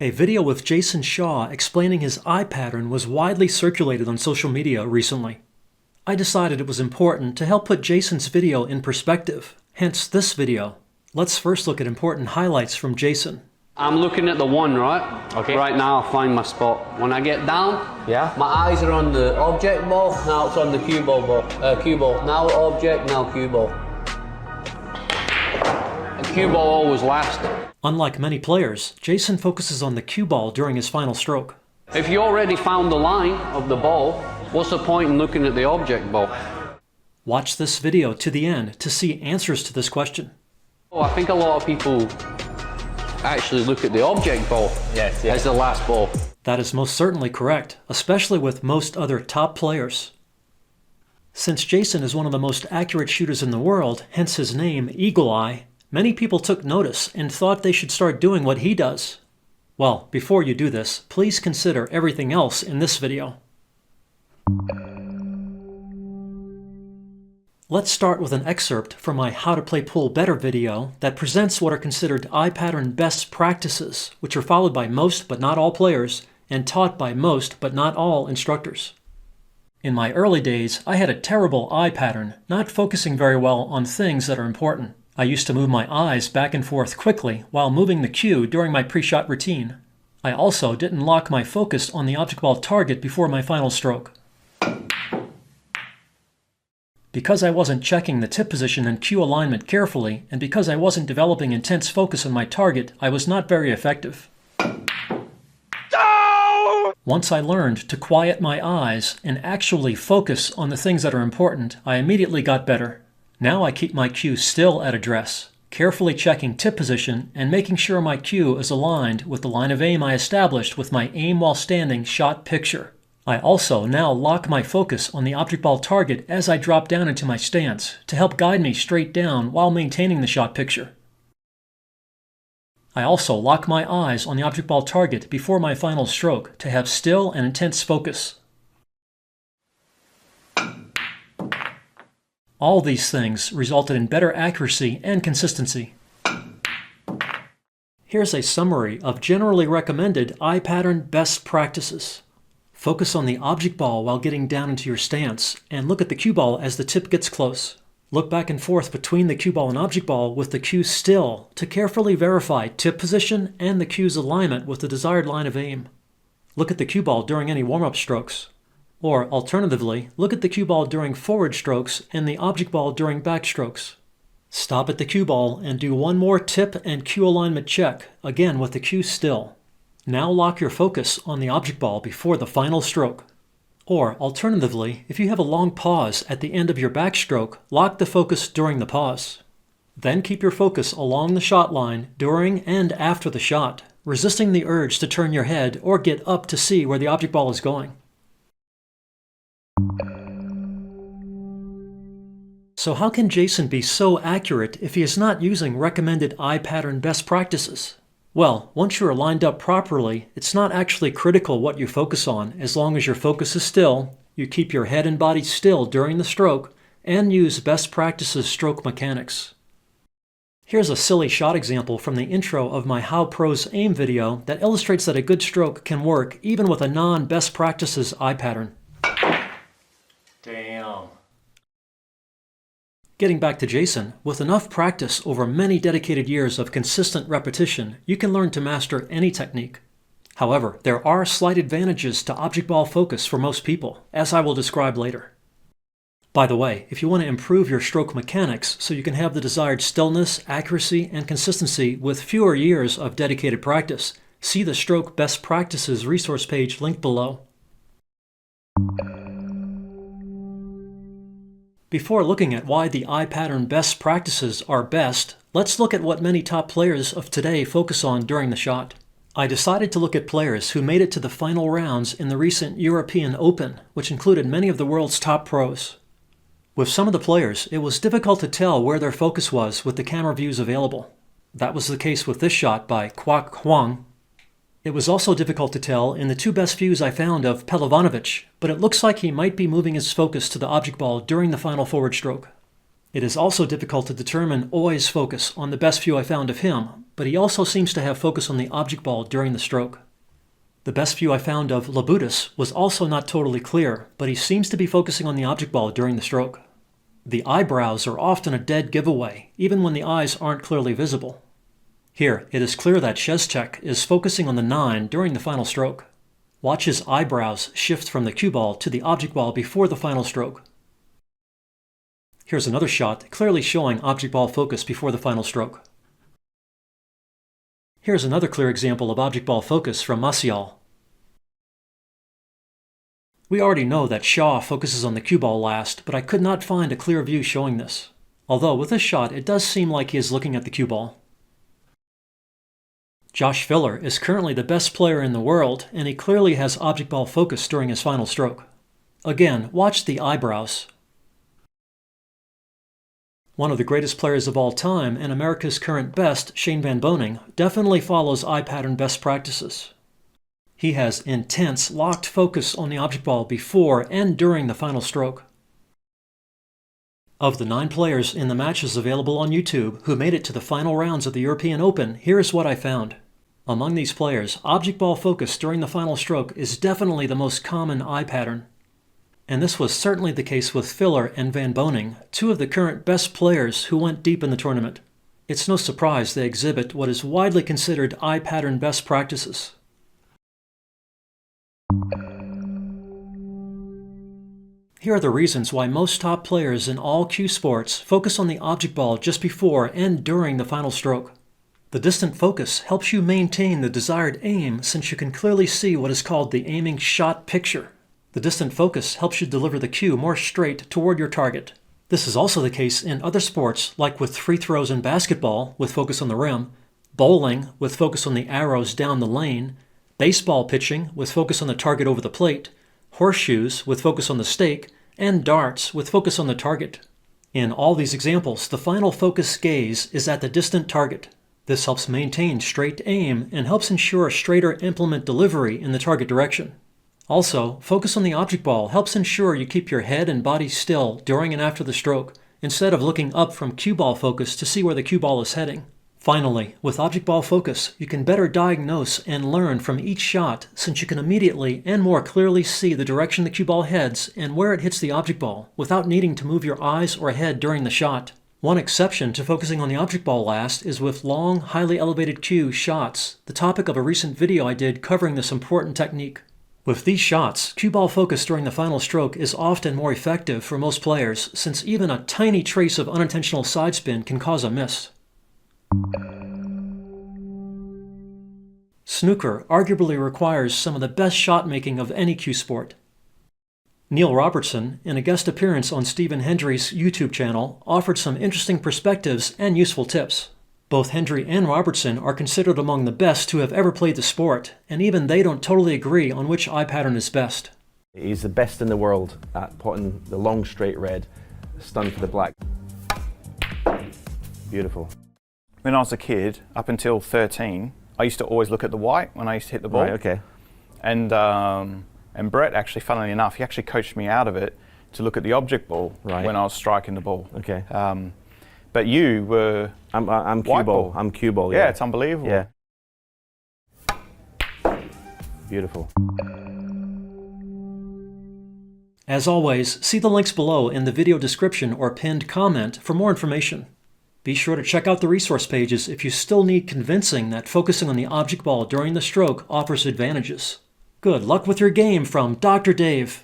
A video with Jayson Shaw explaining his eye pattern was widely circulated on social media recently. I decided it was important to help put Jayson's video in perspective, hence this video. Let's first look at important highlights from Jayson. I'm looking at the one, right? Okay. Right now, I'll find my spot. When I get down, my eyes are on the object ball, now it's on the cue ball. Cue ball. Now object, now cue ball. And cue ball always last. Unlike many players, Jayson focuses on the cue ball during his final stroke. If you already found the line of the ball, what's the point in looking at the object ball? Watch this video to the end to see answers to this question. I think a lot of people actually look at the object ball as the last ball. That is most certainly correct, especially with most other top players. Since Jayson is one of the most accurate shooters in the world, hence his name, Eagle Eye, many people took notice and thought they should start doing what he does. Well, before you do this, please consider everything else in this video. Let's start with an excerpt from my How to Play Pool Better video that presents what are considered eye pattern best practices, which are followed by most but not all players and taught by most but not all instructors. In my early days, I had a terrible eye pattern, not focusing very well on things that are important. I used to move my eyes back and forth quickly while moving the cue during my pre-shot routine. I also didn't lock my focus on the object ball target before my final stroke. Because I wasn't checking the tip position and cue alignment carefully, and because I wasn't developing intense focus on my target, I was not very effective. No! Once I learned to quiet my eyes and actually focus on the things that are important, I immediately got better. Now I keep my cue still at address, carefully checking tip position and making sure my cue is aligned with the line of aim I established with my aim while standing shot picture. I also now lock my focus on the object ball target as I drop down into my stance to help guide me straight down while maintaining the shot picture. I also lock my eyes on the object ball target before my final stroke to have still and intense focus. All these things resulted in better accuracy and consistency. Here's a summary of generally recommended eye pattern best practices. Focus on the object ball while getting down into your stance, and look at the cue ball as the tip gets close. Look back and forth between the cue ball and object ball with the cue still to carefully verify tip position and the cue's alignment with the desired line of aim. Look at the cue ball during any warm-up strokes. Or, alternatively, look at the cue ball during forward strokes and the object ball during back strokes. Stop at the cue ball and do one more tip and cue alignment check, again with the cue still. Now lock your focus on the object ball before the final stroke. Or, alternatively, if you have a long pause at the end of your backstroke, lock the focus during the pause. Then keep your focus along the shot line during and after the shot, resisting the urge to turn your head or get up to see where the object ball is going. So how can Jayson be so accurate if he is not using recommended eye pattern best practices? Well, once you are lined up properly, it's not actually critical what you focus on as long as your focus is still, you keep your head and body still during the stroke, and use best practices stroke mechanics. Here's a silly shot example from the intro of my How Pros Aim video that illustrates that a good stroke can work even with a non-best practices eye pattern. Damn. Getting back to Jayson, with enough practice over many dedicated years of consistent repetition, you can learn to master any technique. However, there are slight advantages to object ball focus for most people, as I will describe later. By the way, if you want to improve your stroke mechanics so you can have the desired stillness, accuracy, and consistency with fewer years of dedicated practice, see the Stroke Best Practices resource page linked below. Before looking at why the eye pattern best practices are best, let's look at what many top players of today focus on during the shot. I decided to look at players who made it to the final rounds in the recent European Open, which included many of the world's top pros. With some of the players, it was difficult to tell where their focus was with the camera views available. That was the case with this shot by Kwok Hwang. It was also difficult to tell in the two best views I found of Pelovanovic, but it looks like he might be moving his focus to the object ball during the final forward stroke. It is also difficult to determine Oi's focus on the best view I found of him, but he also seems to have focus on the object ball during the stroke. The best view I found of Labutus was also not totally clear, but he seems to be focusing on the object ball during the stroke. The eyebrows are often a dead giveaway, even when the eyes aren't clearly visible. Here, it is clear that Sheztek is focusing on the 9 during the final stroke. Watch his eyebrows shift from the cue ball to the object ball before the final stroke. Here's another shot clearly showing object ball focus before the final stroke. Here's another clear example of object ball focus from Maciel. We already know that Shaw focuses on the cue ball last, but I could not find a clear view showing this. Although with this shot it does seem like he is looking at the cue ball. Josh Filler is currently the best player in the world, and he clearly has object ball focus during his final stroke. Again, watch the eyebrows. One of the greatest players of all time and America's current best, Shane Van Boening, definitely follows eye pattern best practices. He has intense, locked focus on the object ball before and during the final stroke. Of the 9 players in the matches available on YouTube who made it to the final rounds of the European Open, here's what I found. Among these players, object ball focus during the final stroke is definitely the most common eye pattern. And this was certainly the case with Filler and Van Boening, 2 of the current best players who went deep in the tournament. It's no surprise they exhibit what is widely considered eye pattern best practices. Here are the reasons why most top players in all cue sports focus on the object ball just before and during the final stroke. The distant focus helps you maintain the desired aim since you can clearly see what is called the aiming shot picture. The distant focus helps you deliver the cue more straight toward your target. This is also the case in other sports like with free throws in basketball with focus on the rim, bowling with focus on the arrows down the lane, baseball pitching with focus on the target over the plate, horseshoes with focus on the stake, and darts with focus on the target. In all these examples, the final focus gaze is at the distant target. This helps maintain straight aim and helps ensure a straighter implement delivery in the target direction. Also, focus on the object ball helps ensure you keep your head and body still during and after the stroke, instead of looking up from cue ball focus to see where the cue ball is heading. Finally, with object ball focus, you can better diagnose and learn from each shot since you can immediately and more clearly see the direction the cue ball heads and where it hits the object ball without needing to move your eyes or head during the shot. One exception to focusing on the object ball last is with long, highly elevated cue shots, the topic of a recent video I did covering this important technique. With these shots, cue ball focus during the final stroke is often more effective for most players since even a tiny trace of unintentional side spin can cause a miss. Snooker arguably requires some of the best shot making of any cue sport. Neil Robertson, in a guest appearance on Stephen Hendry's YouTube channel, offered some interesting perspectives and useful tips. Both Hendry and Robertson are considered among the best who have ever played the sport, and even they don't totally agree on which eye pattern is best. He's the best in the world at putting the long straight red, stun for the black. Beautiful. When I was a kid, up until 13, I used to always look at the white when I used to hit the ball. Right, okay. And Brett, actually, funnily enough, he actually coached me out of it to look at the object ball when I was striking the ball. Okay. But you were I'm cue ball. I'm cue ball. Yeah, it's unbelievable. Yeah. Beautiful. As always, see the links below in the video description or pinned comment for more information. Be sure to check out the resource pages if you still need convincing that focusing on the object ball during the stroke offers advantages. Good luck with your game from Dr. Dave.